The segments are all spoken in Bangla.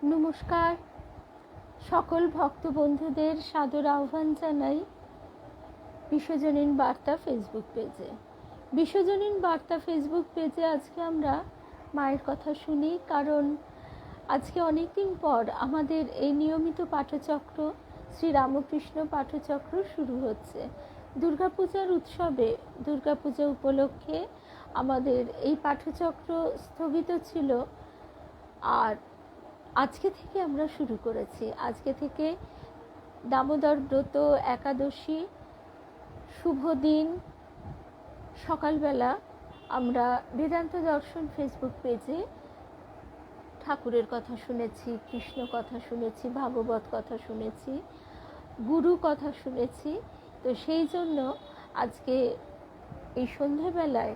নমস্কার, সকল ভক্ত বন্ধুদের সাদর আহ্বান জানাই বিশ্বজনীন বার্তা ফেসবুক পেজে। বিশ্বজনীন বার্তা ফেসবুক পেজে আজকে আমরা মায়ের কথা শুনি, কারণ আজকে অনেকদিন পর আমাদের এই নিয়মিত পাঠচক্র শ্রীরামকৃষ্ণ পাঠচক্র শুরু হচ্ছে। দুর্গাপূজার উৎসবে, দুর্গাপূজা উপলক্ষে আমাদের এই পাঠচক্র স্থগিত ছিল, আর আজকে থেকে আমরা শুরু করেছি। আজকে থেকে দামোদর ব্রত একাদশী শুভ দিন সকালবেলা আমরা বেদান্ত দর্শন ফেসবুক পেজে ঠাকুরের কথা শুনেছি, কৃষ্ণ কথা শুনেছি, ভাগবত কথা শুনেছি, গুরু কথা শুনেছি। তো সেই জন্য আজকে এই সন্ধ্যাবেলায়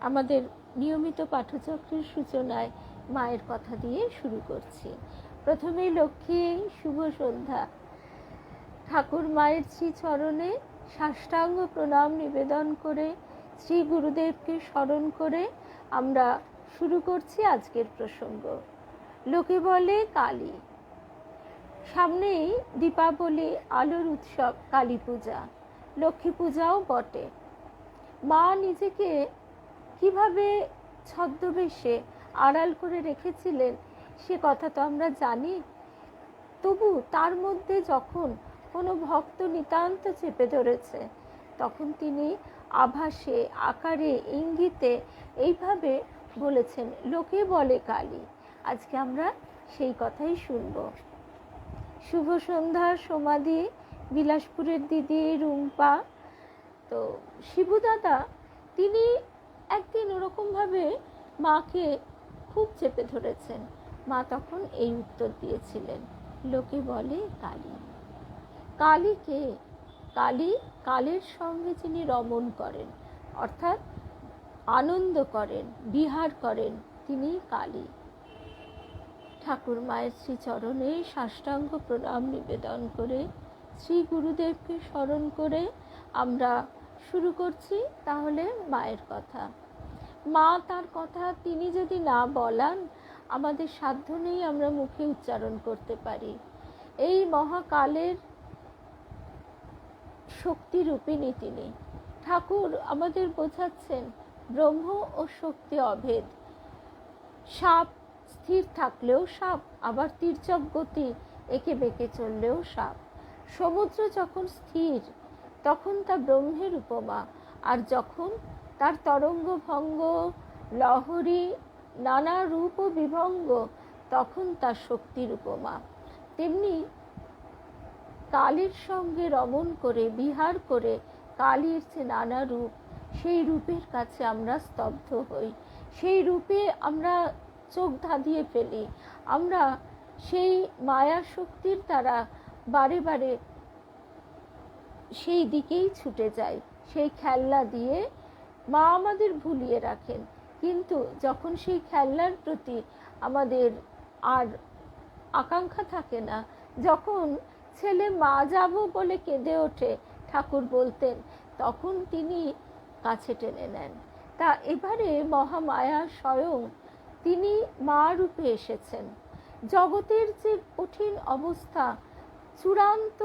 আমাদের নিয়মিত পাঠচক্রের সূচনায় মায়ের কথা দিয়ে শুরু করছি। প্রথমেই লক্ষ্মী শুভ সন্ধ্যা। ঠাকুর মায়ের শ্রীচরণে সাষ্টাঙ্গ প্রণাম নিবেদন করে শ্রী গুরুদেবকে স্মরণ করে আমরা শুরু করছি আজকের প্রসঙ্গ। লোকে বলে কালী, সামনেই দীপাবলি, আলোর উৎসব কালী পূজা, লক্ষ্মী পূজাও বটে। মা নিজেকে কিভাবে ছদ্মবেশে আড়াল করে রেখেছিলেন সে কথা তো আমরা জানি। তবু তার মধ্যে যখন কোনো ভক্ত নিতান্ত চেপে ধরেছে, তখন তিনি আভাসে, আকারে, ইঙ্গিতে এইভাবে বলেছেন, লোকে বলে কালী। আজকে আমরা সেই কথাই শুনব। শুভ সন্ধ্যা সমাধি বিলাসপুরের দিদি রুম্পা। তো শিবু দাদা তিনি একদিন ওরকমভাবে মাকে খুব চেপে ধরেছেন। মা তখন এই উত্তর দিয়েছিলেন, লোকে বলে কালী। কালী কে? কালী কালের সঙ্গে যিনি রমণ করেন, অর্থাৎ আনন্দ করেন, বিহার করেন, তিনি কালী। ঠাকুর মায়ের শ্রীচরণে সাষ্টাঙ্গ প্রণাম নিবেদন করে শ্রী গুরুদেবকে স্মরণ করে আমরা শুরু করছি তাহলে মায়ের কথা। মা তার কথা তিনি যদি না বলান, আমাদের সাধ্য নেই আমরা মুখে উচ্চারণ করতে পারি। এই মহাকালের শক্তিরূপিণী তিনি। ঠাকুর আমাদের বোঝাচ্ছেন ব্রহ্ম ও শক্তি অভেদ। সাপ স্থির থাকলেও সাপ, আবার তির্যক গতি এঁকে বেঁকে চললেও সাপ। সমুদ্র যখন স্থির তখন তা ব্রহ্মের উপমা, আর যখন তার তরঙ্গ ভঙ্গ, লহরী, নানা রূপ ও বিভঙ্গ, তখন তার শক্তির উপমা। তেমনি কালের সঙ্গে রমণ করে, বিহার করে কালীর যে নানা রূপ, সেই রূপের কাছে আমরা স্তব্ধ হই, সেই রূপে আমরা চোখ ধাঁধিয়ে ফেলি। আমরা সেই মায়া শক্তির দ্বারা বারে বারে সেই দিকেই ছুটে যাই। সেই খেলনা দিয়ে মা আমাদের ভুলিয়ে রাখেন, কিন্তু যখন সেই খেলনার প্রতি আমাদের আর আকাঙ্ক্ষা থাকে না, যখন ছেলে মা যাব বলে কেঁদে ওঠে, ঠাকুর বলতেন, তখন তিনি কাছে টেনে নেন। তা এবারে মহামায়া স্বয়ং তিনি মা রূপে এসেছেন। জগতের যে কঠিন অবস্থা, চূড়ান্ত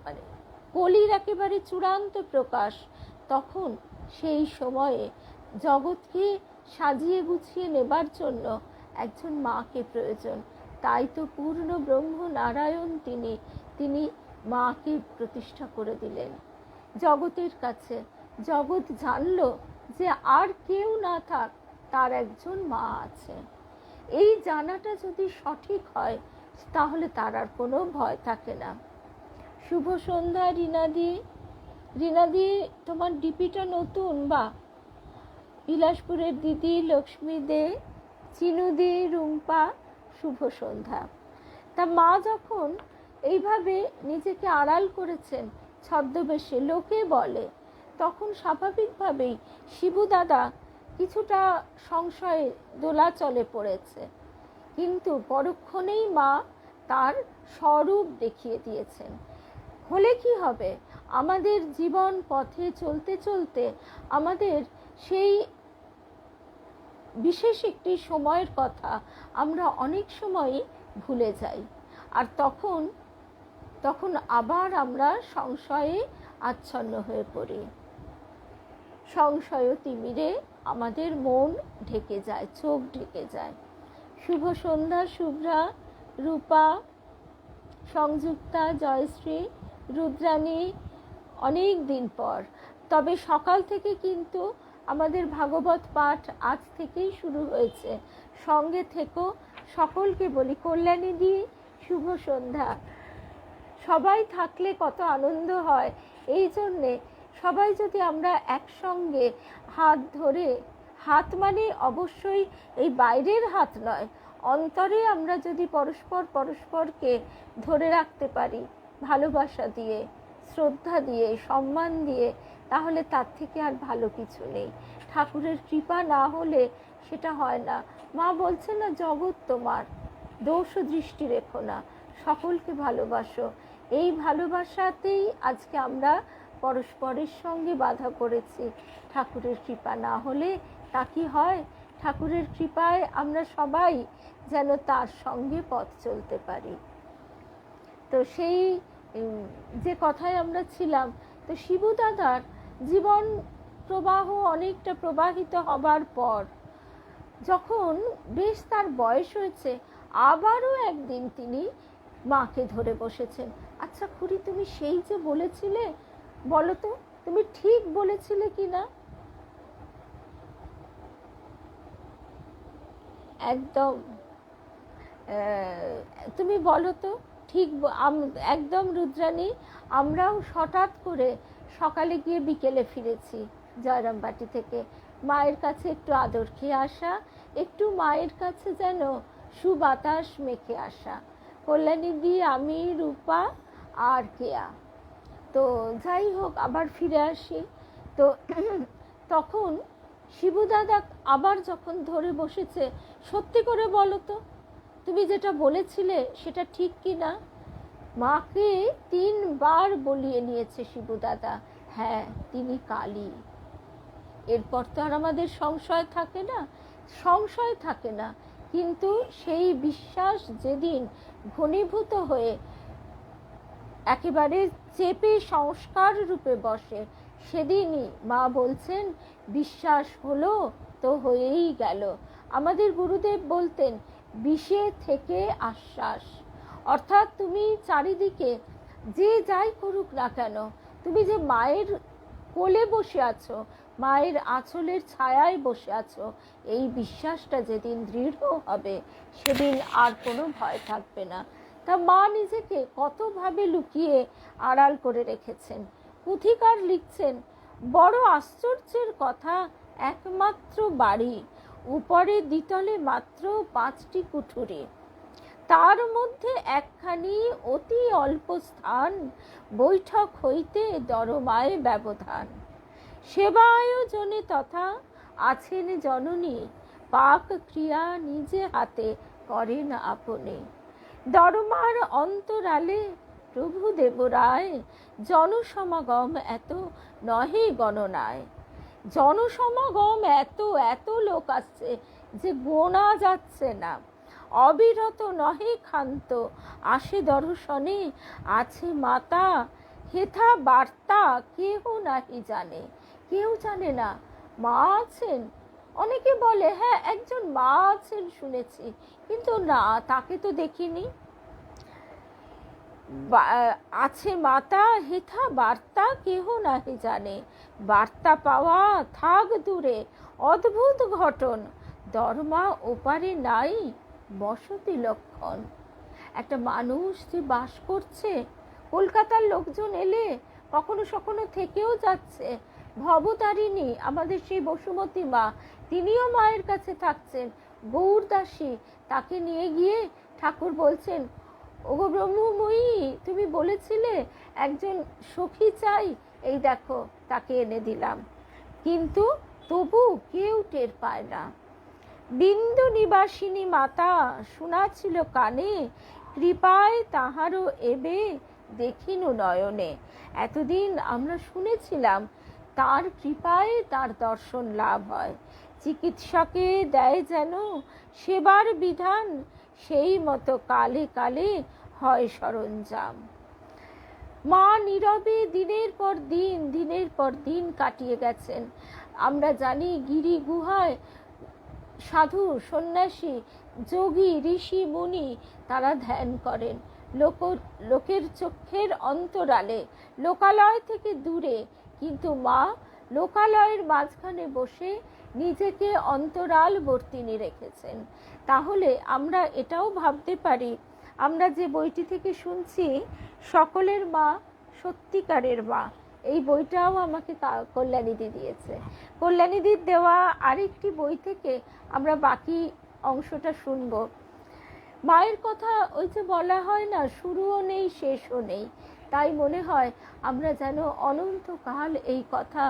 মানে কলির একেবারে চূড়ান্ত প্রকাশ, তখন সেই সময়ে জগৎকে সাজিয়ে গুছিয়ে নেবার জন্য একজন মাকে প্রয়োজন। তাই তো পূর্ণ ব্রহ্ম নারায়ণ তিনি মাকে প্রতিষ্ঠা করে দিলেন জগতের কাছে। জগৎ জানল যে আর কেউ না থাক, তার একজন মা আছে। এই জানাটা যদি সঠিক হয়, তাহলে তার আর কোনো ভয় থাকে না। শুভ সন্ধ্যা রিনাদি। রিনাদি, তোমার ডিপিটা নতুন। বা বিলাসপুরের দিদি লক্ষ্মী দে, চিনুদি, রুম্পা, শুভ সন্ধ্যা। তা মা যখন এইভাবে নিজেকে আড়াল করেছেন ছদ্মবেশে, লোকে বলে, তখন স্বাভাবিকভাবেই শিবু দাদা কিছুটা সংশয়ে দোলাচলে পড়েছে। কিন্তু পরক্ষণেই মা তার স্বরূপ দেখিয়ে দিয়েছেন। হলে কি হবে, আমাদের জীবন পথে চলতে চলতে আমাদের সেই বিশেষ একটি সময়ের কথা আমরা অনেক সময়ই ভুলে যাই, আর তখন আবার আমরা সংশয়ে আচ্ছন্ন হয়ে পড়ি। সংশয় তিমিরে আমাদের মন ঢেকে যায়, চোখ ঢেকে যায়। শুভ সন্ধ্যা শুভ্রা, রূপা, সংযুক্তা, জয়শ্রী, রুদ্রাণী, অনেক দিন পর। তবে সকাল থেকে কিন্তু আমাদের ভাগবত পাঠ আজ থেকেই শুরু হয়েছে। সঙ্গে থেকো, সকলকে বলি কল্যাণী দি শুভ সন্ধ্যা। সবাই থাকলে কত আনন্দ হয়, এই জন্যে সবাই যদি আমরা একসঙ্গে হাত ধরে, হাত মানে অবশ্যই এই বাইরের হাত নয়, অন্তরে আমরা যদি পরস্পরকে ধরে রাখতে পারি ভালোবাসা দিয়ে, শ্রদ্ধা দিয়ে, সম্মান দিয়ে, তাহলে তার থেকে আর ভালো কিছু নেই। ঠাকুরের কৃপা না হলে সেটা হয় না। মা বলছে না, জগৎ তোমার, দোষ দৃষ্টি রেখো না, সকলকে ভালোবাসো। এই ভালোবাসাতেই আজকে আমরা পরস্পরের সঙ্গে বাধা পড়েছি। ঠাকুরের কৃপা না হলে তা কি হয়? ঠাকুরের কৃপায় আমরা সবাই যেন তার সঙ্গে পথ চলতে পারি। তো সেই যে কথায় আমরা ছিলাম, তো শিবু দাদার জীবন প্রবাহ অনেকটা প্রবাহিত হবার পর যখন বেশ তার বয়স হয়েছে, আবারও একদিন তিনি মাকে ধরে বসেছেন। আচ্ছা খুড়ি, তুমি সেই যে বলেছিলে, বলো তো তুমি ঠিক বলেছিলে কি না? একদম তুমি বলো তো ঠিক। একদম রুদ্রাণী, আমরাও হঠাৎ করে সকালে গিয়ে বিকেলে ফিরেছি জয়রামবাটি থেকে। মায়ের কাছে একটু আদর খেয়ে আসা, একটু মায়ের কাছে যেন সুবাতাস মেখে আসা। কল্যাণী দি, আমি, রূপা আর কেয়া। তো যাই হোক, আবার ফিরে আসি। তো তখন শিবু দাদা আবার যখন ধরে বসেছে, সত্যি করে বলো তো তুমি যেটা বলেছিলে সেটা ঠিক কি না? মাকে 3 বার বলিয়ে নিয়েছে শিবু দাদা, হ্যাঁ তিনি কালী। এরপর তো আর আমাদের সংশয় থাকে না। কিন্তু সেই বিশ্বাস যেদিন ঘনীভূত হয়ে একেবারে চেপে সংস্কার রূপে বসে, সেদিনই মা বলছেন বিশ্বাস হলো তো হয়েই গেল। আমাদের গুরুদেব বলতেন বিষে থেকে আশ্বাস, অর্থাৎ তুমি চারিদিকে যে যাই করুক না কেন, তুমি যে মায়ের কোলে বসে আছো, মায়ের আঁচলের ছায়ায় বসে আছো, এই বিশ্বাসটা যেদিন দৃঢ় হবে সেদিন আর কোনো ভয় থাকবে না। তা মা নিজেকে কতভাবে লুকিয়ে আড়াল করে রেখেছেন। পুথিকার লিখছেন, বড় আশ্চর্যের কথা, একমাত্র বাড়ি, উপরে দ্বিতলে মাত্র 5টি কুঠুরি, তার মধ্যে একখানি অতি অল্প স্থান, বৈঠক হইতে দরমায় ব্যবধান। সেবা আয়োজনে তথা আছেন জননী, পাক ক্রিয়া নিজে হাতে করেন আপনি। দরমার অন্তরালে প্রভু দেবরায়, জনসমাগম এত নহে গণনায়। জনসমাগম এত লোক আসছে যে গোনা যাচ্ছে না। অবিরত নহে ক্ষান্ত, আসে দর্শনে, আছে মাতা, হেথা বার্তা কেহ নাহি জানে। কেউ জানে না মা আছেন। অনেকে বলে হ্যাঁ একজন মা আছেন শুনেছি, কিন্তু না, তাকে তো দেখিনি। আছে মাতা, হেথা বার্তা কেহ নাহি জানে। বার্তা পাওয়া থাক দূরে, অদ্ভুত ঘটন, দরমা ওপারে নাই বসতি লক্ষণ। একটা মানুষ যে বাস করছে, কলকাতার লোকজন এলে কখনো থেকেও যাচ্ছে। ভবতারিণী আমাদের সেই বসুমতী মা, তিনিও মায়ের কাছে থাকছেন। গৌরদাসী, তাকে নিয়ে গিয়ে ঠাকুর বলছেন, ওগো ব্রহ্মময়ী, তুমি বলেছিলে একজন সখী চাই, এই দেখো তাকে এনে দিলাম। কিন্তু তবু কেউ টের পায় না। বিন্দু নিবাসিনী মাতা, শোনা ছিল কানে, কৃপায় তাহারও এবে দেখিনু নয়নে। এতদিন আমরা শুনেছিলাম তার কৃপায় তার দর্শন লাভ হয়, চিকিৎসকে দেয় যেন সেবার বিধান, সেই মতো কালে কালে হয় সরঞ্জাম। মা নীরবে দিনের পর দিন কাটিয়ে গেছেন। আমরা জানি গিরি গুহায় সাধু সন্ন্যাসী যোগী ঋষি মুনি তারা ধ্যান করেন, লোকের চোখের অন্তরালে, লোকালয় থেকে দূরে, কিন্তু মা লোকালয়ের মাঝখানে বসে নিজেকে অন্তরালবর্তিনী রেখেছেন। তাহলে আমরা এটাও ভাবতে পারি, আমরা যে বইটি থেকে শুনছি সকলের মা সত্যিকারের মা, এই বইটাও আমাকে কল্যাণীদি দিয়েছে। কল্যাণীদির দেওয়া আরেকটি বই থেকে আমরা বাকি অংশটা শুনব। মায়ের কথা ওই যে বলা হয় না, শুরুও নেই শেষও নেই, তাই মনে হয় আমরা যেন অনন্তকাল এই কথা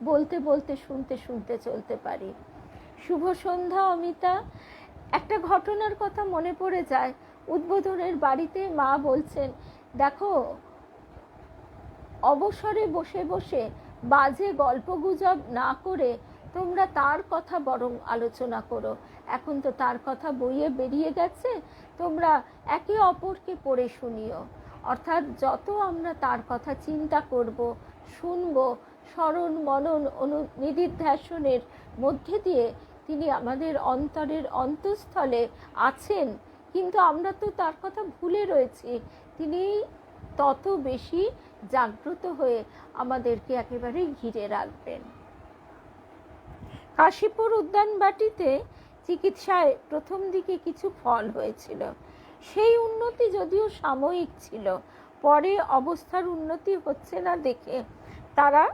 বলতে বলতে শুনতে শুনতে চলতে পারি। শুভ সন্ধ্যা অমিতা। একটা ঘটনার কথা মনে পড়ে যায়। উদ্বোধনের বাড়িতে মা বলছেন, দেখো অবসরে বসে বসে বাজে গল্পগুজব না করে তোমরা তার কথা বরং আলোচনা করো। এখন তো তার কথা বইয়ে বেরিয়ে গেছে, তোমরা একে অপরকে পড়ে শুনিও। অর্থাৎ যত আমরা তার কথা চিন্তা করব, শুনব, স্মরণ মনন নিদিধ্যাসনের মধ্যে দিয়ে তিনি আমাদের অন্তরের অন্তঃস্থলে আছেন, কিন্তু আমরা তো তার কথা ভুলে রয়েছি, তিনি তত বেশি জাগ্রত হয়ে আমাদেরকে একেবারে ঘিরে রাখবেন। কাশীপুর উদ্যানবাটিতে চিকিৎসায় প্রথম দিকে কিছু ফল হয়েছিল। সেই উন্নতি যদিও সাময়িক ছিল, পরে অবস্থার উন্নতি হচ্ছে না দেখে তারা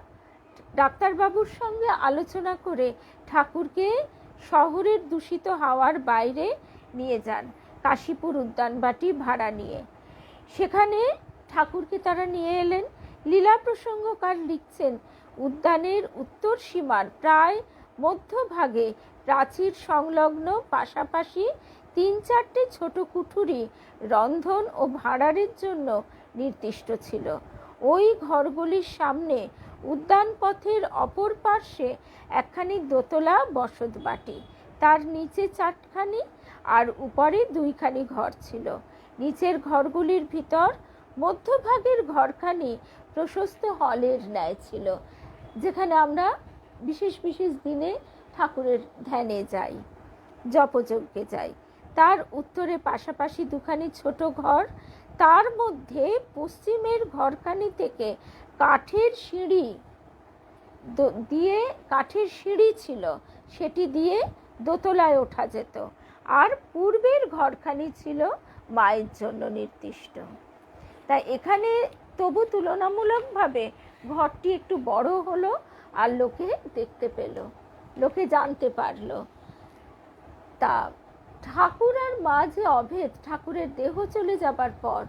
ডাক্তারবাবুর সঙ্গে আলোচনা করে ঠাকুরকে শহরের দূষিত হাওয়ার বাইরে নিয়ে যান, কাশীপুর উদ্যানবাটি ভাড়া নিয়ে। সেখানে ঠাকুরকে তারা নিয়ে এলেন। লীলা প্রসঙ্গকার লিখছেন, উদ্যানের উত্তর সীমার প্রায় মধ্যভাগে প্রাচীর সংলগ্ন পাশাপাশি ৩-৪টে ছোট কুঠুরি রন্ধন ও ভাঁড়ারের জন্য নির্দিষ্ট ছিল। ওই ঘরগুলির সামনে উদ্যান পথের অপর পার্শ্বে একখানি দোতলা বসত বাটি, তার নিচে 4খানি আর উপরে 2খানি ঘর ছিল। নিচের ঘরগুলির ভিতর মধ্যভাগের ঘরখানি প্রশস্ত হলের ন্যায় ছিল, যেখানে আমরা বিশেষ বিশেষ দিনে ঠাকুরের ধ্যানে যাই, জপযজ্ঞে যাই। তার উত্তরে পাশাপাশি 2খানি ছোট ঘর, তার মধ্যে পশ্চিমের ঘরখানি থেকে কাঠের সিঁড়ি ছিল, সেটি দিয়ে দোতলায় ওঠা যেত। আর পূর্বের ঘরখানি ছিল মায়ের জন্য নির্দিষ্ট। তাই এখানে তবু তুলনামূলকভাবে ঘরটি একটু বড় হলো, আর লোকে দেখতে পেল, লোকে জানতে পারলো। তা ঠাকুর আর মা যে অভেদ, ঠাকুরের দেহ চলে যাবার পর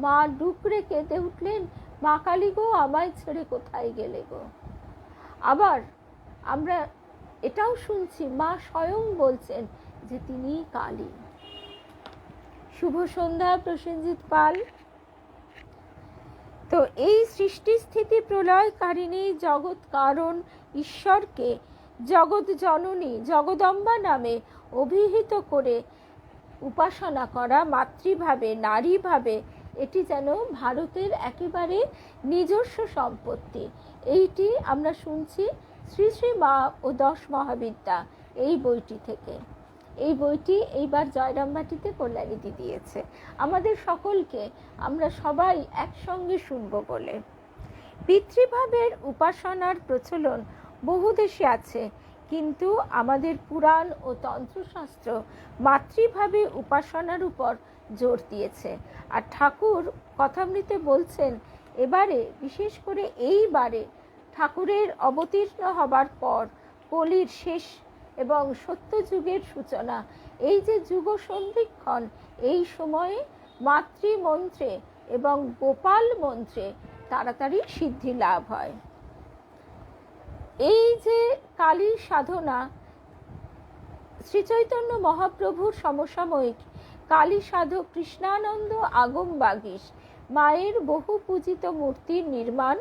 মা ডুকরে কেঁদে উঠলেন, মা কালী গো, আমায় ছেড়ে কোথায় গেলে গো। আবার আমরা এটাও শুনছি, মা স্বয়ং বলছেন যে তিনি কালী। শুভ সন্ধ্যা প্রসেনজিৎ পাল। তো এই সৃষ্টি স্থিতি প্রলয়কারিণী জগৎ কারণ ঈশ্বরকে জগৎ জননী জগদম্বা নামে অভিহিত করে উপাসনা করা মাতৃভাবে নারীভাবে, এটি যেন ভারতের একেবারে নিজস্ব সম্পত্তি। এইটি আমরা শুনছি শ্রী শ্রী মা ও 10 মহাবিদ্যা এই বইটি থেকে। এই বইটি এইবার জয়রামবাটিতে কল্যাণীদি দিয়েছে আমাদের সকলকে, আমরা সবাই একসঙ্গে শুনব বলে। পিতৃভাবের উপাসনার প্রচলন বহু দেশে আছে, কিন্তু আমাদের পুরাণ ও তন্ত্রশাস্ত্র মাতৃভাবে উপাসনার উপর জোর দিয়েছে। আর ঠাকুর কথামৃতে বলছেন, এবারে বিশেষ করে এইবারে ঠাকুরের অবতীর্ণ হবার পর কলির শেষ এবং সত্যযুগের সূচনা, এই যে যুগ সন্ধিক্ষণ, এই সময়ে মাতৃমন্ত্রে এবং গোপাল মন্ত্রে তাড়াতাড়ি সিদ্ধি লাভ হয়। এই যে কালীর সাধনা, শ্রীচৈতন্য মহাপ্রভুর সমসাময়িক কালী সাধক কৃষ্ণানন্দ আগম বাগীশ মায়ের বহু পূজিত মূর্তির নির্মাণ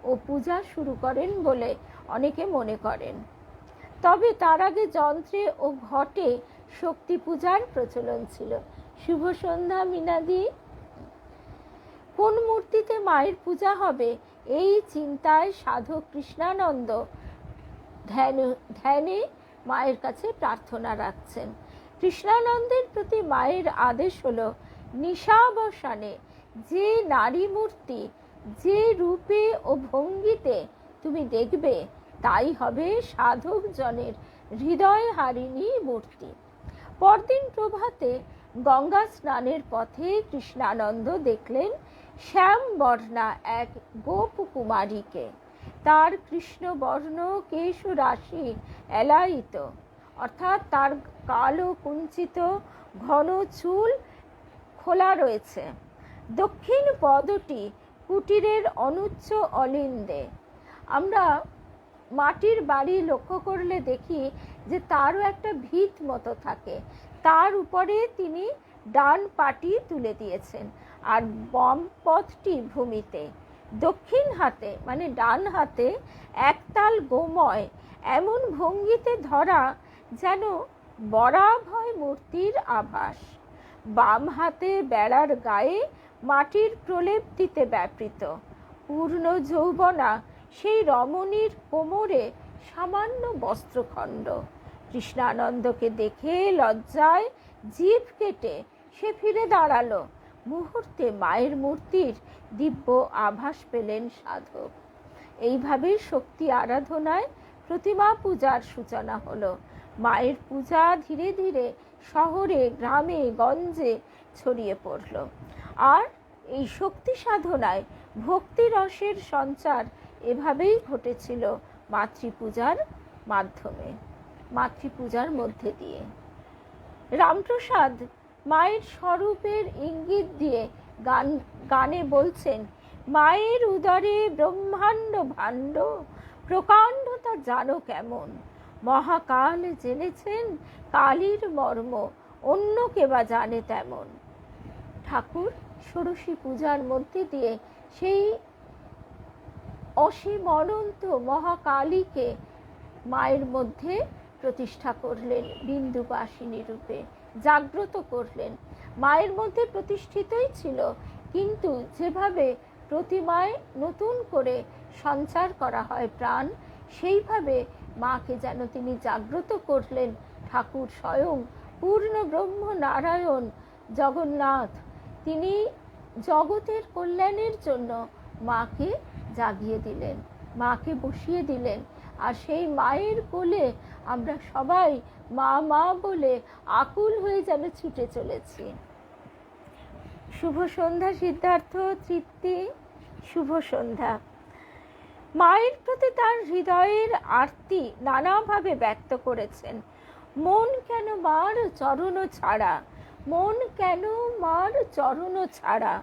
ও পূজা শুরু করেন বলে অনেকে মনে করেন। তবে তার আগে যন্ত্রে ও ঘটে শক্তি পূজার প্রচলন ছিল। শুভ সন্ধ্যা মিনাদি। কোন মূর্তিতে মায়ের পূজা হবে এই চিন্তায় সাধক কৃষ্ণানন্দ ধ্যানে মায়ের কাছে প্রার্থনা রাখছেন। কৃষ্ণানন্দের প্রতি মায়ের আদেশ হলো, নিশাবসানে যে নারী মূর্তি যে রূপে ও ভঙ্গিতে তুমি দেখবে তাই হবে সাধক জনের হৃদয় হারিণী মূর্তি। পরদিন প্রভাতে গঙ্গা স্নানের পথে কৃষ্ণানন্দ দেখলেন শ্যামবর্ণা এক গোপ কুমারীকে। তার কৃষ্ণবর্ণ কেশ রাশি এলায়িত, অর্থাৎ তার কালো কুঞ্চিত ঘন চুল খোলা রয়েছে। দক্ষিণ পদটি কুটিরের অনুচ্চ অলিন্দে। আমরা মাটির বাড়ি লক্ষ্য করলে দেখি যে তারও একটা ভিত মতো থাকে, তার উপরে তিনি ডান পাটি তুলে দিয়েছেন, আর বাম পদটি ভূমিতে। দক্ষিণ হাতে মানে ডান হাতে একতাল গোময় এমন ভঙ্গিতে ধরা যেন বরাভয় মূর্তির আভাস। বাম হাতে বেড়ার গায়ে মাটির প্রলেপ দিতে ব্যাপৃত। পূর্ণ যৌবনা সেই রমণীর কোমরে সামান্য বস্ত্রখণ্ড। কৃষ্ণানন্দকে দেখে লজ্জায় জিভ কেটে সে ফিরে দাঁড়ালো। মুহূর্তে মায়ের মূর্তির দিব্য আভাস পেলেন সাধক। এইভাবে শক্তি আরাধনায় প্রতিমা পূজার সূচনা হলো। মায়ের পূজা ধীরে ধীরে শহরে গ্রামে গঞ্জে ছড়িয়ে পড়ল। আর এই শক্তি সাধনায় ভক্তি রসের সঞ্চার এভাবেই ঘটেছিল মাতৃপূজার মাধ্যমে, মাতৃপূজার মধ্যে দিয়ে। রামপ্রসাদ মায়ের স্বরূপের ইঙ্গিত দিয়ে গানে বলছেন, মায়ের উদরে ব্রহ্মাণ্ড ভাণ্ড প্রকাণ্ড তা জানো কেমন, মহাকাল জেনেছেন কালীর মর্ম অন্য কে বা জানে তেমন। ঠাকুর ষোড়শী পূজার মধ্যে দিয়ে সেই অসীম অনন্ত মহাকালীকে মায়ের মধ্যে প্রতিষ্ঠা করলেন, বিন্দুবাসিনী রূপে জাগ্রত করলেন। মায়ের মধ্যে প্রতিষ্ঠিতই ছিল, কিন্তু যেভাবে প্রতিমায় নতুন করে সঞ্চার করা হয় প্রাণ, সেইভাবে মাকে যেন তিনি জাগ্রত করলেন। ঠাকুর স্বয়ং পূর্ণ ব্রহ্ম নারায়ণ জগন্নাথ, তিনি জগতের কল্যাণের জন্য মাকে জাগিয়ে দিলেন, মাকে বসিয়ে দিলেন। আর সেই মায়ের কোলে আমরা সবাই মা মা বলে আকুল হয়ে যেন ছুটে চলেছি। শুভ সন্ধ্যা সিদ্ধার্থ তৃপ্তি, শুভ সন্ধ্যা। মায়ের প্রতি তার হৃদয়ের আরতি নানাভাবে ব্যক্ত করেছেন। মন কেন মার চরণ ছাড়া, মন কেন মার চরণ ছাড়া,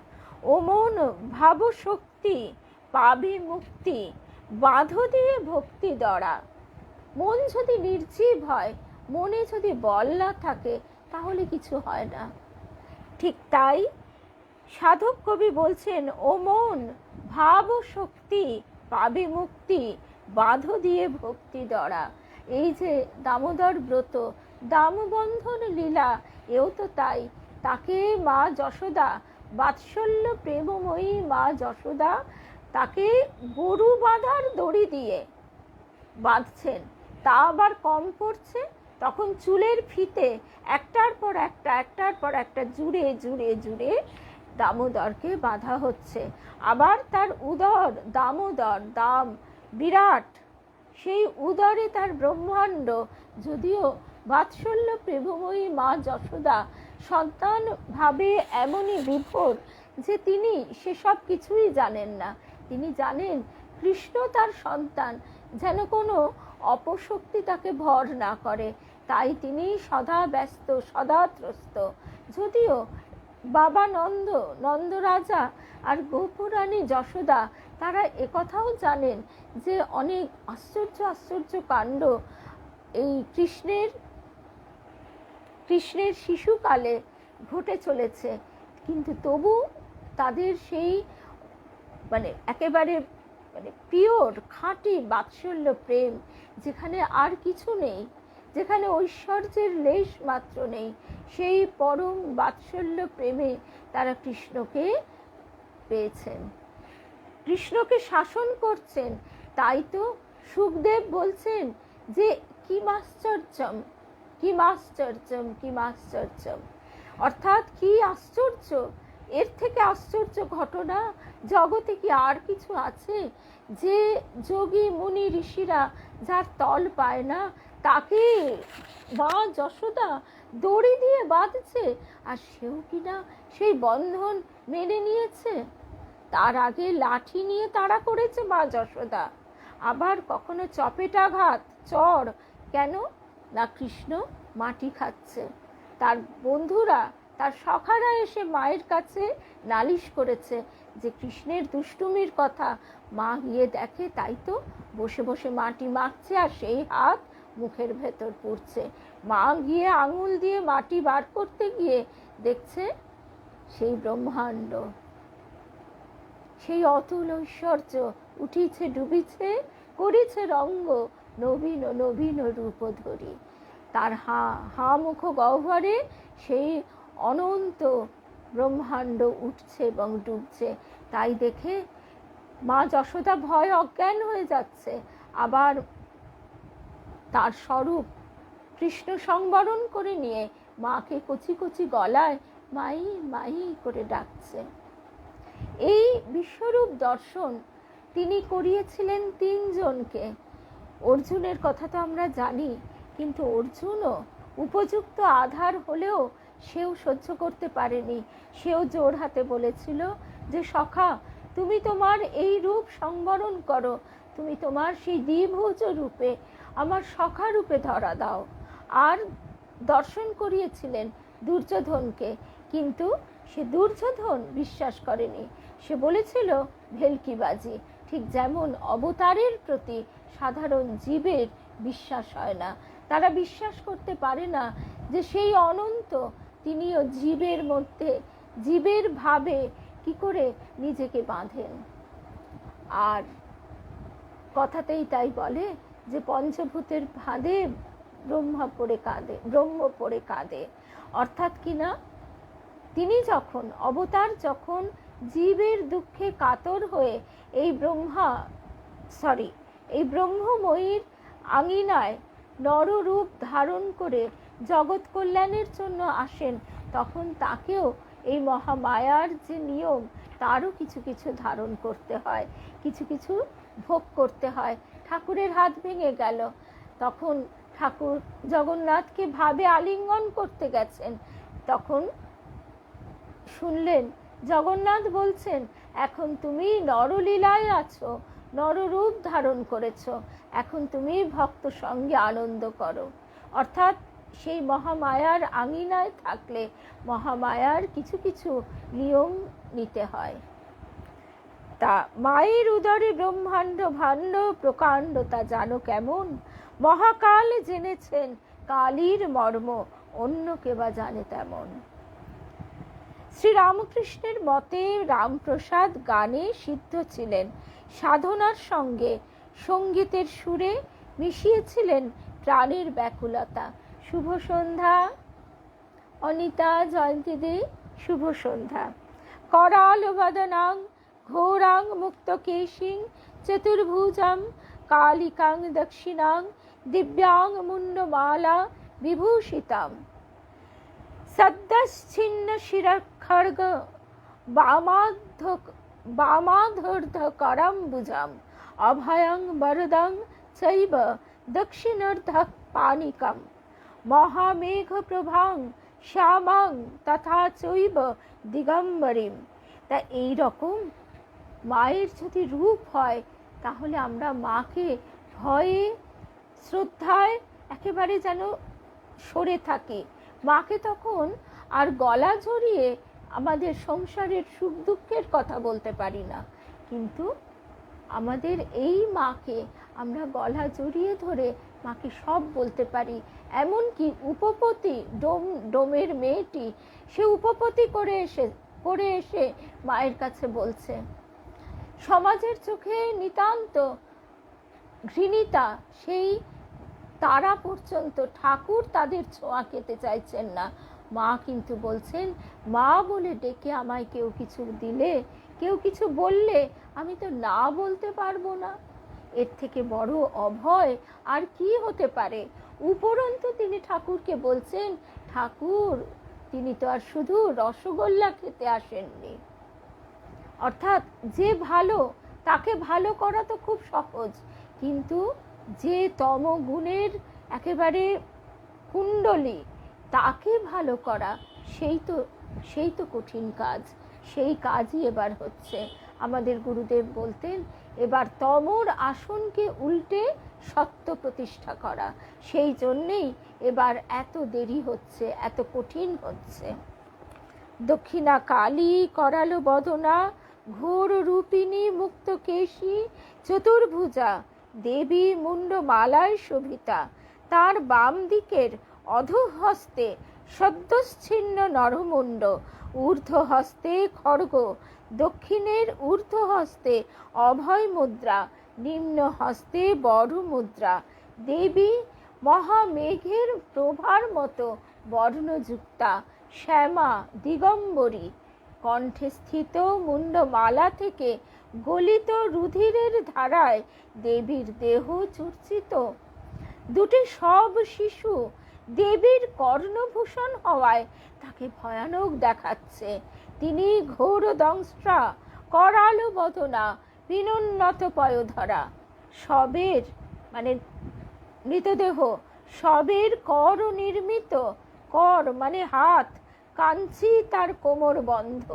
ও মন ভাব শক্তি পাবে মুক্তি, বাঁধ দিয়ে ভক্তি দরা। মন যদি নির্জীব হয়, মনে যদি বল না থাকে, তাহলে কিছু হয় না। ঠিক তাই সাধক কবি বলছেন, ও মন ভাব শক্তি পাবে মুক্তি, বাঁধ দিয়ে ভক্তি দরা। এই যে দামোদর ব্রত, দামবন্ধন লীলা, এও তো তাই। তাকে মা যশোদা, বাৎসল্য প্রেমময়ী মা যশোদা তাকে গরু বাঁধার দড়ি দিয়ে বাঁধছেন, তা আবার কম পড়ছে, তখন চুলের ফিতে একটার পর একটা জুড়ে জুড়ে জুড়ে দামোদরকে বাঁধা হচ্ছে। আবার তার উদর দামোদর, দাম বিরাট, সেই উদরে তার ব্রহ্মাণ্ড। যদিও বাৎসল্য প্রেমময়ী মা যশোদা সন্তান ভাবে এমনই বিভোর যে তিনি সেসব কিছুই জানেন না। তিনি জানেন কৃষ্ণ তার সন্তান, যেন কোনো অপশক্তি তাকে ভর না করে, তাই তিনি সদা ব্যস্ত, সদা ত্রস্ত। যদিও বাবা নন্দ রাজা আর গোপুরানী যশোদা তারা একথাও জানেন যে অনেক আশ্চর্য কাণ্ড এই কৃষ্ণের শিশুকালে ঘটে চলেছে, কিন্তু তবু তাদের সেই একেবারে মানে পিওর খাঁটি বাৎসল্য প্রেম, যেখানে আর কিছু নেই, যেখানে ঐশ্বর্যের লেশ মাত্র নেই, সেই পরম বাৎসল্য প্রেমে তারা কৃষ্ণকে পেয়েছেন, কৃষ্ণকে শাসন করছেন। তাই তো সুখদেব বলছেন যে কিমাশ্চর্যম কিমাশ্চর্যম কিমাশ্চর্যম, অর্থাৎ কি আশ্চর্য, এর থেকে আশ্চর্য ঘটনা জগতে কি আর কিছু আছে? যে যোগী মুনি ঋষিরা যার তল পায় না, তাকে মা যশোদা দড়ি দিয়ে বাঁধছে, আর সেও কিনা সেই বন্ধন মেনে নিয়েছে। তার আগে লাঠি নিয়ে তাড়া করেছে মা যশোদা, আবার কখনো চপেটাঘাত, চড়। কেন না? কৃষ্ণ মাটি খাচ্ছে। তার বন্ধুরা, তার সখারা এসে মায়ের কাছে নালিশ করেছে যে কৃষ্ণের দুষ্টুমির কথা। মা গিয়ে দেখে, তাই তো বসে বসে মাটি মাখছে, আর সেই হাত মুখের ভেতর পড়ছে। মা গিয়ে আঙুল দিয়ে মাটি বার করতে গিয়ে দেখছে সেই ব্রহ্মাণ্ড, সেই অতুল ঐশ্বর্য উঠিছে ডুবিছে, করিছে রঙ্গ নবীন নবীন রূপ ধরি। তার হা মুখ গহ্বরে সেই অনন্ত ব্রহ্মাণ্ড উঠছে এবং ডুবছে। তাই দেখে মা যশোদা ভয় অজ্ঞান হয়ে যাচ্ছে। আবার তার স্বরূপ কৃষ্ণ সংবরণ করে নিয়ে মাকে কচি কচি গলায় মাই মাই করে ডাকছে। এই বিশ্বরূপ দর্শন তিনি করিয়েছিলেন তিনজনকে। অর্জুনের কথা তো আমরা জানি, কিন্তু অর্জুনও উপযুক্ত আধার হলেও সেও সহ্য করতে পারেনি। সেও জোর হাতে বলেছিল যে সখা, তুমি তোমার এই রূপ সংবরণ করো, তুমি তোমার সেই দ্বিভুজ রূপে আমার সখা রূপে ধরা দাও। আর দর্শন করিয়েছিলেন দুর্যোধনকে, কিন্তু সে দুর্যোধন বিশ্বাস করেনি। সে বলেছিল ভেলকিবাজি। ঠিক যেমন অবতারের প্রতি সাধারণ জীবের বিশ্বাস হয় না, তারা বিশ্বাস করতে পারে না যে সেই অনন্ত তিনিও জীবের মধ্যে, জীবের ভাবে কি করে নিজেকে বাঁধেন। আর কথাতেই তাই বলে যে পঞ্চভূতের ফাঁদে ব্রহ্ম পড়ে কাঁদে। অর্থাৎ কিনা তিনি যখন অবতার, যখন জীবের দুঃখে কাতর হয়ে এই ব্রহ্মময়ীর আঙিনায় নররূপ ধারণ করে জগৎ কল্যাণের জন্য আসেন, তখন তাকেও এই মহামায়ার যে নিয়ম, তারও কিছু কিছু ধারণ করতে হয়, কিছু কিছু ভোগ করতে হয়। ঠাকুরের হাত ভেঙে গেল, তখন ঠাকুর জগন্নাথকে ভাবে আলিঙ্গন করতে গেছেন, তখন শুনলেন জগন্নাথ বলছেন, এখন তুমি নরলীলায় আছো, নররূপ ধারণ করেছো, এখন তুমি ভক্ত সঙ্গে আনন্দ করো। অর্থাৎ সেই মহামায়ার আঙিনায় থাকলে মহামায়ার কিছু কিছু নিয়ম নিতে হয়। তা মায়ের উদরে ব্রহ্মাণ্ড ভাণ্ড প্রকাণ্ড, তা জানো কেমন? মহাকাল জেনেছেন কালীর মর্ম, অন্য কে বা জানে তেমন। শ্রীরামকৃষ্ণের মতে রামপ্রসাদ গানে সিদ্ধ ছিলেন, সাধনার সঙ্গে সঙ্গীতের সুরে মিশিয়েছিলেন প্রাণের ব্যাকুলতা। শুভ সন্ধ্যা অনিতা, জয়ন্তীদি, শুভ সন্ধ্যা। कराल वदनां घोरां मुक्तकेशिं चतुर्भुजां कालिकां दक्षिणां दिव्यां मुण्डमाला विभूषितां सद्दश्छिन्न शिरखड्ग वामाधर्धकरम्बुजां अभयं वरदं चैव दक्षिणर्धः पाणिकं महामेघप्रभां শ্যামাং তথা চৈব দিগম্বরীম। তা এই রকম মায়ের যদি রূপ হয়, তাহলে আমরা মাকে ভয়ে শ্রদ্ধায় একেবারে যেন সরে থাকি। মাকে তখন আর গলা জড়িয়ে আমাদের সংসারের সুখ দুঃখের কথা বলতে পারি না, কিন্তু আমাদের এই মাকে আমরা গলা জড়িয়ে ধরে মাকে সব বলতে পারি। এমনকি উপপতি, ডোমের মেয়েটি, সে উপপতি করে এসে মায়ের কাছে বলছে, সমাজের চোখে নিতান্ত ঘৃণিতা সেই তারা পর্যন্ত ঠাকুর তাদের ছোঁয়া খেতে চাইছেন না। মা কিন্তু বলছেন, মা বলে ডেকে আমায় কেউ কিছু দিলে, কেউ কিছু বললে আমি তো না বলতে পারবো না। এর থেকে বড় অভয় আর কি হতে পারে? উপরন্তু তিনি ঠাকুরকে বলছেন, ঠাকুর তিনি তো আর শুধু রসগোল্লা খেতে আসেননি। অর্থাৎ যে ভালো তাকে ভালো করা তো খুব সহজ, কিন্তু যে তমগুণের একেবারে কুণ্ডলী তাকে ভালো করা সেই তো কঠিন কাজ। সেই কাজই এবার হচ্ছে। আমাদের গুরুদেব বলতেন, এবার তমর আসনকে উল্টে সত্য প্রতিষ্ঠা করা। সেই জন্যেই এবার এত দেরি হচ্ছে, এত কঠিন হচ্ছে। দক্ষিণা কালী করালো বদনা, ঘোর রূপিণী মুক্ত কেশী, চতুর্ভুজা দেবী মুন্ড মালায় শোভিতা। তার বাম দিকের অধোহস্তে সদ্যচ্ছিন্ন নরমুণ্ড, ঊর্ধ্ব হস্তে খড়গ, দক্ষিণের ঊর্ধ্ব হস্তে অভয় মুদ্রা, নিম্ন হস্তে বড় মুদ্রা। দেবী মহামেঘের প্রভার মতো বর্ণযুক্তা, শ্যামা দিগম্বরী। কণ্ঠে স্থিত মুন্ডমালা থেকে গলিত রুধিরের ধারায় দেবীর দেহ চূর্চিত। দুটি সব শিশু দেবীর কর্ণভূষণ হওয়ায় তাকে ভয়ানক দেখাচ্ছে। তিনি ঘোর দংস্ট্রা, করালো বদনা, বিনুন্নত পয়োধরা। সবের মানে মৃতদেহ, সবের কর নির্মিত, কর মানে হাত, কাঞ্চি তার কোমর বন্ধ,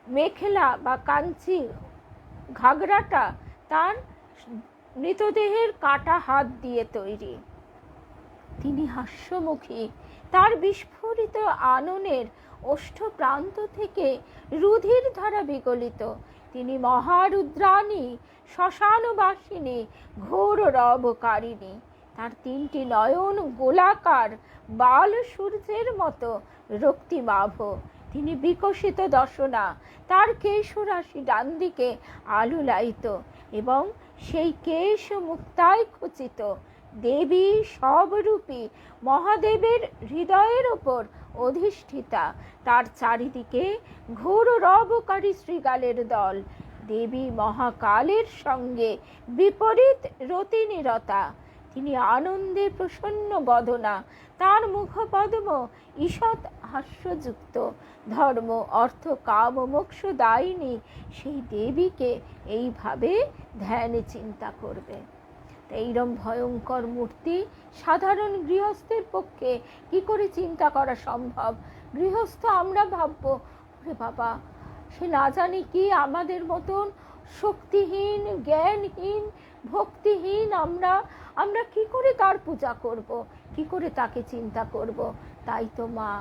মেখেলা বা কাঞ্চি ঘাগরাটা তার মৃতদেহের কাটা হাত দিয়ে তৈরি। তিনি হাস্যমুখী, তার বিস্ফোরিত আননের ওষ্ঠ প্রান্ত থেকে রুধির ধারা বিগলিত। তিনি মহারুদ্রাণী, শ্মশানবাসিনী, ঘোর রবকারিণী। তার তিনটি নয়ন গোলাকার, বাল সূর্যের মতো রক্তিমাভ। তিনি বিকশিত দশনা, তার কেশরাশি ডান দিকে আলুলায়িত এবং সেই কেশ মুক্তায় খচিত। দেবী সবরূপী মহাদেবের হৃদয়ের ওপর অধিষ্ঠিতা, তার চারিদিকে ঘোর রবকারী শ্রীগালের দল। দেবী মহাকালের সঙ্গে বিপরীত রতিনিরতা। তিনি আনন্দে প্রসন্ন বদনা, তার মুখপদ্ম ঈষৎ হাস্যযুক্ত। ধর্ম অর্থ কাম মোক্ষ দায়িনী সেই দেবীকে এইভাবে ধ্যানে চিন্তা করবে। এইরকম ভয়ঙ্কর মূর্তি সাধারণ গৃহস্থের পক্ষে কি করে চিন্তা করা সম্ভব? গৃহস্থ আমরা ভাববো, ওরে বাবা, সে না জানি কি আমাদের মতন শক্তিহীন, জ্ঞানহীন, ভক্তিহীন। আমরা কি করে তার পূজা করব, কি করে তাকে চিন্তা করব? তাই তো মা,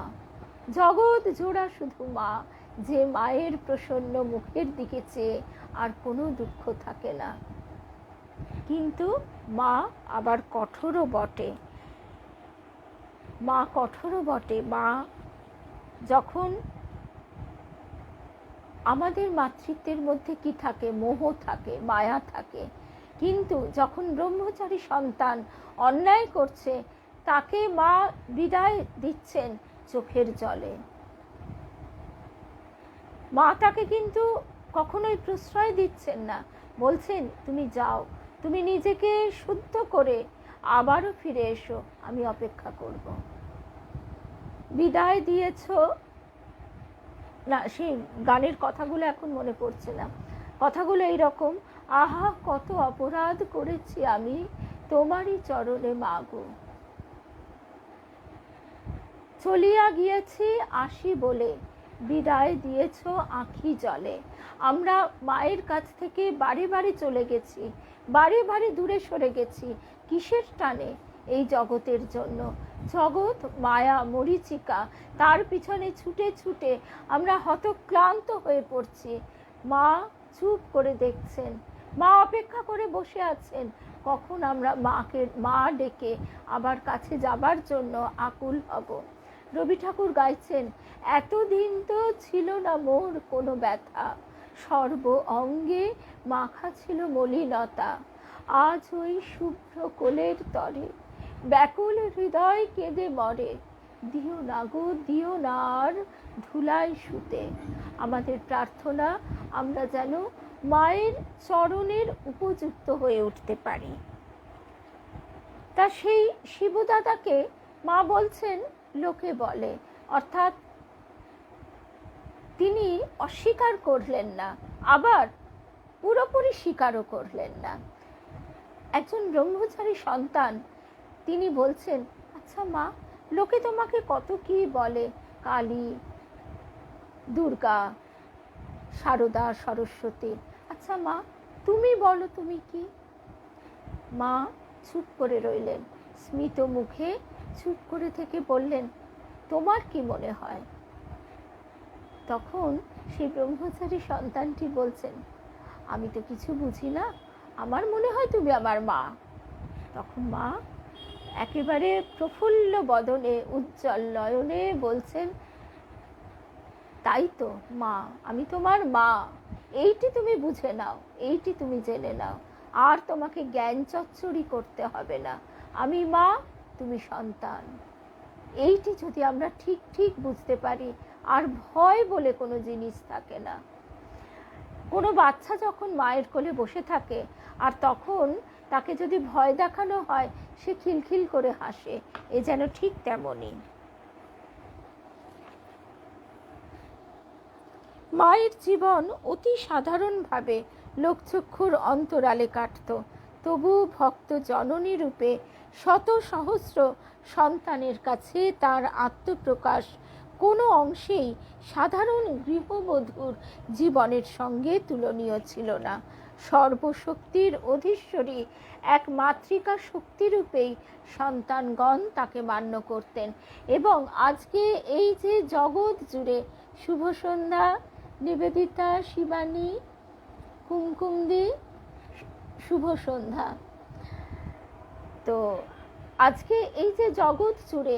জগৎ জোড়া শুধু মা, যে মায়ের প্রসন্ন মুখের দিকে চেয়ে আর কোনো দুঃখ থাকে না। কিন্তু মা আবার কঠোরও বটে। মা কঠোরও বটে। মা যখন আমাদের মাতৃত্বের মধ্যে কি থাকে? মোহ থাকে, মায়া থাকে। কিন্তু যখন ব্রহ্মচারী সন্তান অন্যায় করছে, তাকে মা বিদায় দিচ্ছেন চোখের জলে। মা তাকে কিন্তু কখনোই প্রশ্রয় দিচ্ছেন না, বলছেন তুমি যাও, তুমি নিজেকে শুদ্ধ করে আবারও ফিরে এসো, আমি অপেক্ষা করব। বিদায় দিয়েছ না, সেই গানের কথাগুলো এখন মনে পড়ছে না। কথাগুলো এইরকম, আহা কত অপরাধ করেছি আমি তোমারই চরণে মাগো, চলিয়া গিয়েছি আসি বলে, বিদায় দিয়েছ আঁখি জলে। আমরা মায়ের কাছ থেকে বারে বারে চলে গেছি, বারে বারে দূরে সরে গেছি। কিসের টানে? এই জগতের জন্য। জগৎ মায়া, মরীচিকা, তার পিছনে ছুটে ছুটে আমরা হতক্লান্ত হয়ে পড়ছি। মা চুপ করে দেখছেন, মা অপেক্ষা করে বসে আছেন কখন আমরা মা ডেকে আবার কাছে যাবার জন্য আকুল হব। রবি ঠাকুর গাইছেন, এতদিন তো ছিল না মোর কোনো ব্যথা, সর্ব অঙ্গে মাখা ছিল মলিনতা, আজ ওই শুভ্র কোলের তরে ব্যাকুল হৃদয় কেঁদে মরে, দিও না গো দিও না আর ধুলায় শুতে। আমাদের প্রার্থনা আমরা যেন মায়ের চরণের উপযুক্ত হয়ে উঠতে পারি। তা সেই শিবদাদাকে মা বলছেন লোকে বলে, অর্থাৎ তিনি অস্বীকার করলেন না, আবার পুরোপুরি স্বীকারও করলেন না। একজন ব্রহ্মচারী সন্তান, তিনি বলছেন, আচ্ছা মা, লোকে তোমাকে কত কি বলে, কালী, দুর্গা, সারদা, সরস্বতী, আচ্ছা মা তুমি বলো তুমি কি? মা চুপ করে রইলেন, স্মিত মুখে চুপ করে থেকে বললেন, তোমার কি মনে হয়? তখন সেই ব্রহ্মচারী সন্তানটি বলছেন, আমি তো কিছু বুঝি না, আমার মনে হয় তুমি আমার মা। তখন মা একেবারে প্রফুল্ল বদনে উজ্জ্বল নয়নে বলছেন, তাই তো মা, আমি তোমার মা, এইটি তুমি বুঝে নাও, এইটি তুমি জেনে নাও, আর তোমাকে জ্ঞান চচ্চড়ি করতে হবে না, আমি মা, তুমি সন্তান। এইটি যদি আমরা ঠিক ঠিক বুঝতে পারি, আর ভয় বলে কোনো জিনিস থাকে না। কোনো বাচ্চা যখন মায়ের কোলে বসে থাকে আর তখন তাকে যদি ভয় দেখানো হয়, সে খিলখিল করে হাসে, এ যেন ঠিক তেমনই। মায়ের জীবন অতি সাধারণভাবে লোকচক্ষুর অন্তরালে কাটত, তবু ভক্ত জননী রূপে শত সহস্র সন্তানের কাছে তার আত্মপ্রকাশ কোনো অংশেই সাধারণ গৃহবধূর জীবনের সঙ্গে তুলনীয় ছিল না। সর্বশক্তির অধীশ্বরী এক মাতৃকা শক্তিরূপেই সন্তানগণ তাকে মান্য করতেন। এবং আজকে এই যে জগৎ জুড়ে শুভ সন্ধ্যা, নিবেদিতা, শিবানী, কুমকুমদি, শুভ সন্ধ্যা, তো আজকে এই যে জগৎ জুড়ে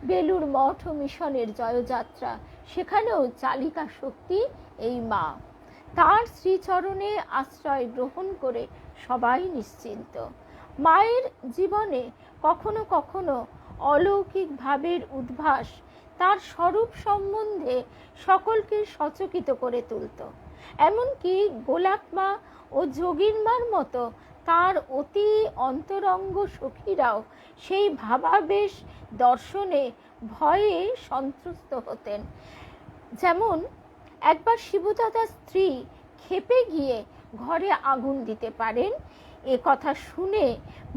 বেলুর মঠ ও মিশনের জয়যাত্রা, সেখানেও চালিকা শক্তি এই মা। তার শ্রীচরণে আশ্রয় গ্রহণ করে সবাই নিশ্চিন্ত। মায়ের জীবনে কখনো কখনো অলৌকিক ভাবের উদ্ভাস তার স্বরূপ সম্বন্ধে সকলকে সচকিত করে তুলত। এমনকি গোলাপ মা ও যোগীন মার মতো তার অতি অন্তরঙ্গ সখীরাও সেই ভাবাবেশ দর্শনে ভয়ে সন্ত্রস্ত হতেন। যেমন একবার শিবদাদার স্ত্রী ক্ষেপে গিয়ে ঘরে আগুন দিতে পারেন, এ কথা শুনে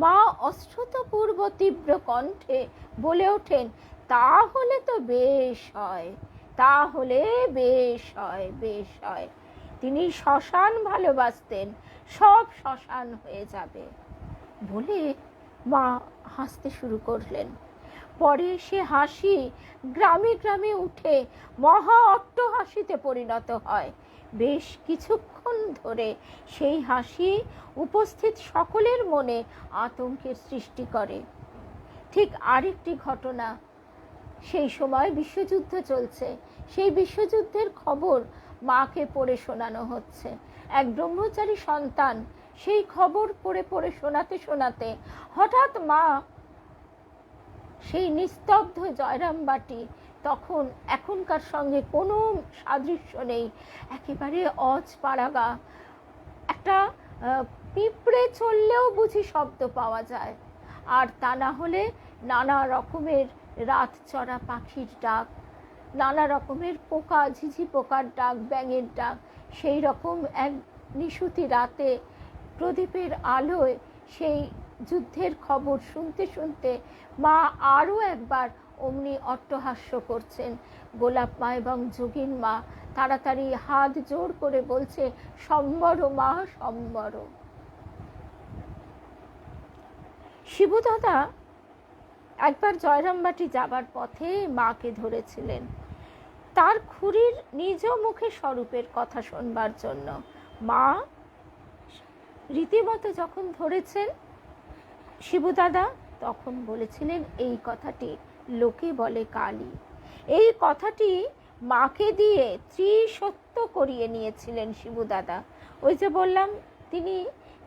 মা অশ্রুতপূর্ব তীব্র কণ্ঠে বলে ওঠেন, তাহলে তো বেশ হয়, তাহলে বেশ হয়, বেশ হয়। তিনি শ্মশান ভালোবাসতেন, সব শ্মশান হয়ে যাবে বলে মা হাসতে শুরু করলেন। পরে সে হাসি গ্রামে গ্রামে উঠে মহা অট্টহাসিতে পরিণত হয়। বেশ কিছুক্ষণ ধরে সেই হাসি উপস্থিত সকলের মনে আতঙ্কের সৃষ্টি করে। ঠিক আরেকটি ঘটনা, সেই সময় বিশ্বযুদ্ধ চলছে, সেই বিশ্বযুদ্ধের খবর মাকে পড়ে শোনানো হচ্ছে। এক ব্রহ্মচারী সন্তান সেই খবর পড়ে পড়ে শোনাতে শোনাতে হঠাৎ মা সেই নিস্তব্ধ জয়রামবাটি, তখন এখনকার সঙ্গে কোনো সাদৃশ্য নেই, একেবারে অজপাড়াগা, একটা পিঁপড়ে চললেও বুঝি শব্দ পাওয়া যায়, আর তা না হলে নানা রকমের রাত চড়া পাখির ডাক, নানা রকমের পোকা, ঝিঝি পোকার ডাক, ব্যাঙের ডাক। সেই রকম এক নিশুতি রাতে প্রদীপের আলোয় সেই যুদ্ধের খবর শুনতে শুনতে মা আরও একবার অমনি অট্টহাস্য করছেন। গোলাপ মা এবং যোগীন মা তাড়াতাড়ি হাত জোড় করে বলছে, সম্বর মা, সম্বর। শিবদাদা একবার জয়রামবাটি যাবার পথে মাকে ধরেছিলেন তার খুড়ির নিজ মুখে স্বরূপের কথা শোনবার জন্য। মা রীতিমতো যখন ধরেছেন শিবদাদা, তখন বলেছিলেন এই কথাটি, লোকে বলে কালী। এই কথাটি মাকে দিয়ে ত্রিসত্য করিয়ে নিয়েছিলেন শিবু দাদা। ওই যে বললাম, তিনি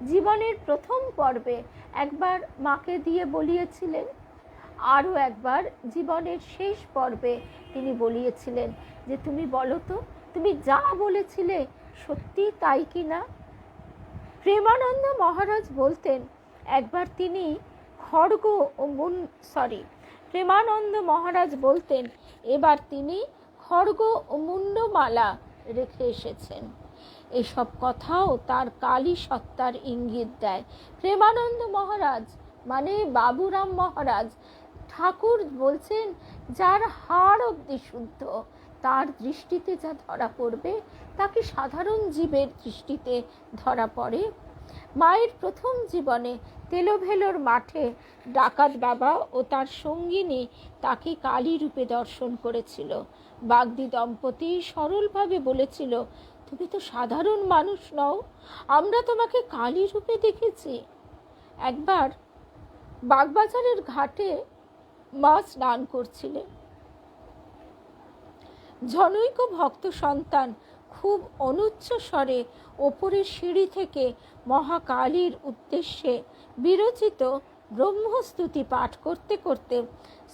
জীবনের প্রথম পর্বে একবার মাকে দিয়ে বলিয়েছিলেন, আরও একবার জীবনের শেষ পর্বে তিনি বলিয়েছিলেন যে তুমি বলো তো, তুমি যা বলেছিলে সত্যি তাই কি না। প্রেমানন্দ মহারাজ বলতেন, একবার তিনি খড়গ ও প্রেমানন্দ মহারাজ বলতেন এবার তিনি খড়গ ও মুন্ডমালা রেখে এসেছেন। এসব কথাও তার কালী সত্তার ইঙ্গিত দেয়। প্রেমানন্দ মহারাজ মানে বাবুরাম মহারাজ, ঠাকুর বলছেন যার হাড় অবধি শুদ্ধ, তার দৃষ্টিতে যা ধরা পড়বে তা কি সাধারণ জীবের দৃষ্টিতে ধরা পড়ে? মায়ের প্রথম জীবনে তেলোভেলোর মাঠে ডাকাত বাবা ও তার সঙ্গিনী তাকে কালী রূপে দর্শন করেছিল। বাগদি দম্পতি সরলভাবে বলেছিল, তুমি তো সাধারণ মানুষ নও, আমরা তোমাকে কালী রূপে দেখেছি। একবার বাগবাজারের ঘাটে মা স্নান করছিলেন। জনৈক ভক্ত সন্তান খুব অনুচ্চ স্বরে ওপরের সিঁড়ি থেকে মহাকালীর উদ্দেশ্যে বিরচিত ব্রহ্মস্তুতি পাঠ করতে করতে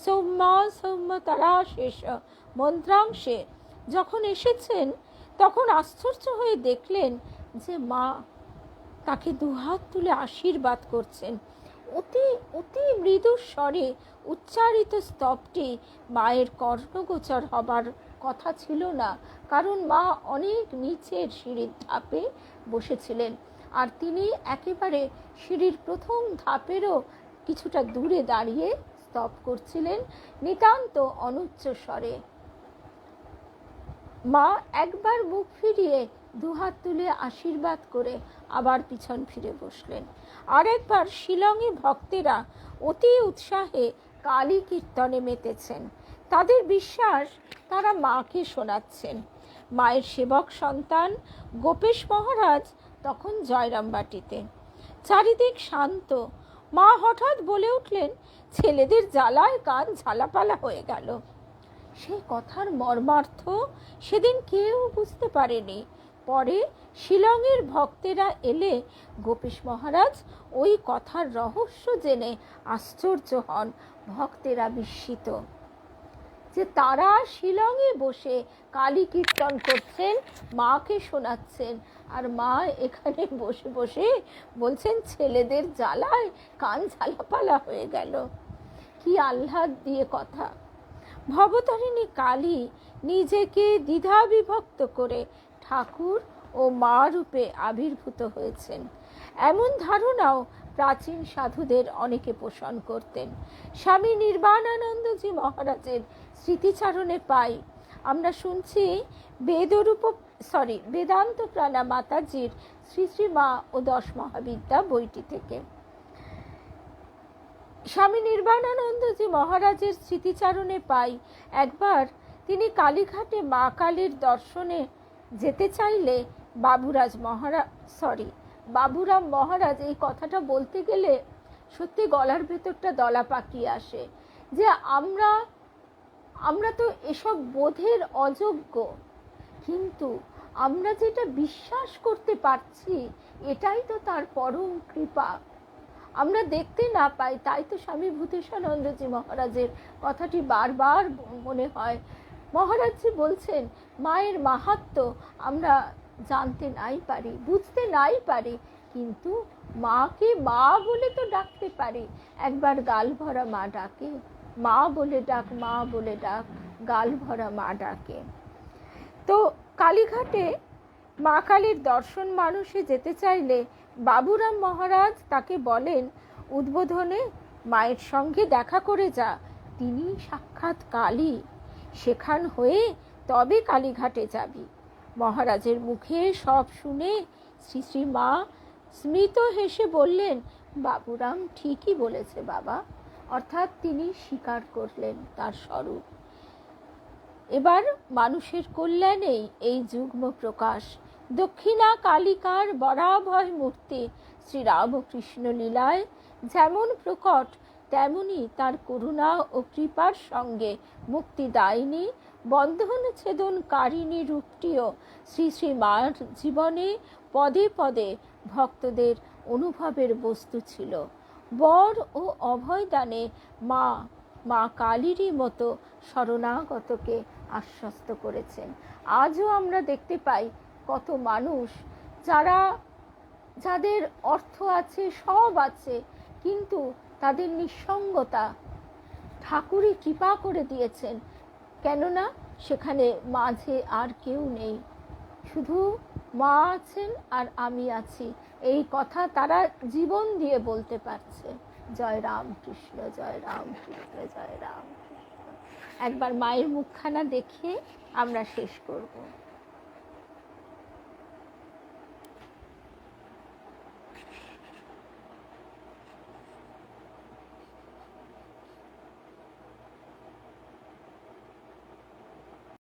সৌম্য সৌম্য তারা শেষ মন্ত্রাংশে যখন এসেছেন, তখন আশ্চর্য হয়ে দেখলেন যে মা তাকে দুহাত তুলে আশীর্বাদ করছেন। অতি অতি মৃদু স্বরে উচ্চারিত স্তবটি মায়ের কর্ণগোচর হবার কথা ছিল না, কারণ মা অনেক নিচের সিঁড়ির ধাপে বসেছিলেন, আর তিনি একেবারে সিঁড়ির প্রথম ধাপেরও কিছুটা দূরে দাঁড়িয়ে স্তব করছিলেন নিতান্ত অনুচ্চ স্বরে। মা একবার মুখ ফিরিয়ে দুহাত তুলে আশীর্বাদ করে আবার পিছন ফিরে বসলেন। আরেকবার শিলংয়ে ভক্তেরা অতি উৎসাহে কালী কীর্তনে মেতেছেন। তাদের বিশ্বাস তারা মাকে শোনাচ্ছেন। মায়ের সেবক সন্তান গোপেশ মহারাজ তখন জয়রামবাটিতে। চারিদিক শান্ত। মা হঠাৎ বলে উঠলেন, ছেলেদের জ্বালায় কান ঝালাপালা হয়ে গেল। সেই কথার মর্মার্থ সেদিন কেউ বুঝতে পারেনি। পরে শিলংয়ের ভক্তেরা এলে গোপেশ মহারাজ ওই কথার রহস্য জেনে আশ্চর্য হন। ভক্তেরা বিস্মিত যে তারা শিলংয়ে বসে কালী কীর্তন করছেন, মাকে শোনাচ্ছেন, আর মা এখানে বসে বসে বলছেন ছেলেদের জ্বালায় কান ঝালাপালা হয়ে গেল। কি আহ্লাদ দিয়ে কথা! ভবতারিণী কালী নিজেকে দ্বিধা বিভক্ত করে ঠাকুর ও মা রূপে আবির্ভূত হয়েছেন, এমন ধারণাও প্রাচীন সাধুদের অনেকে পোষণ করতেন। স্বামী নির্বাণানন্দজি মহারাজের স্মৃতিচারণে পাই আমরা শুনছি বেদান্ত প্রাণা মাতাজির শ্রী শ্রী মা ও 10 মহাবিদ্যা বইটি থেকে। স্বামী নির্বাণানন্দজি মহারাজের স্মৃতিচারণে পাই একবার তিনি কালীঘাটে মা কালীর দর্শনে যেতে চাইলে বাবুরাম মহারাজ এই কথাটা বলতে গেলে সত্যি গলার ভেতরটা দলা পাকিয়ে আসে যে আমরা তো এসব বোধের অযোগ্য, কিন্তু আমরা যেটা বিশ্বাস করতে পারছি এটাই তো তার পরম কৃপা। আমরা দেখতে না পাই, তাই তো স্বামী ভূতেশানন্দজি মহারাজের কথাটি বারবার মনে হয়। মহারাজজি বলছেন, মায়ের মাহাত্ম্য আমরা জানতে নাই পারি, বুঝতে নাই পারি, কিন্তু মাকে মা বলে তো ডাকতে পারি। একবার গাল ভরা মা ডাকে, মা বলে ডাক, মা বলে ডাক, গাল ভরা মা ডাকে। তো কালীঘাটে মা কালীর দর্শন মানুষে যেতে চাইলে বাবুরাম মহারাজ তাকে বলেন, উদ্বোধনে মায়ের সঙ্গে দেখা করে যা, তিনি সাক্ষাৎ কালী, সেখান হয়ে তবে কালীঘাটে যাবি। মহারাজের মুখে সব শুনে শ্রী শ্রী মা স্মিত হেসে বললেন, বাবুরাম ঠিকই বলেছে বাবা। অর্থাৎ তিনি স্বীকার করলেন তার স্বরূপ। এবার মানুষের কল্যাণেই এই যুগ্ম প্রকাশ। দক্ষিণা কালিকার বরাভয় মূর্তি শ্রীরামকৃষ্ণ লীলায় যেমন প্রকট, তেমনি তার করুণা ও কৃপার সঙ্গে মুক্তিদায়িনী বন্ধন ছেদনকারিণী রূপটিও শ্রী শ্রী মার জীবনে পদে পদে ভক্তদের অনুভবের বস্তু ছিল। বর ও অভয়দানে মা মা কালীরই মতো শরণাগতকে আশ্বস্ত করেছেন। আজও আমরা দেখতে পাই কত মানুষ যাদের অর্থ আছে, সব আছে, কিন্তু তাদের নিঃসঙ্গতা ঠাকুরই কৃপা করে দিয়েছেন। কেননা সেখানে মাঝে আর কেউ নেই, শুধু মা আছেন আর আমি আছি, এই কথা তারা জীবন দিয়ে বলতে পারছে। জয় রাম কৃষ্ণ, জয় রাম কৃষ্ণ, জয় রাম কৃষ্ণ। একবার মায়ের মুখখানা দেখে আমরা শেষ করব।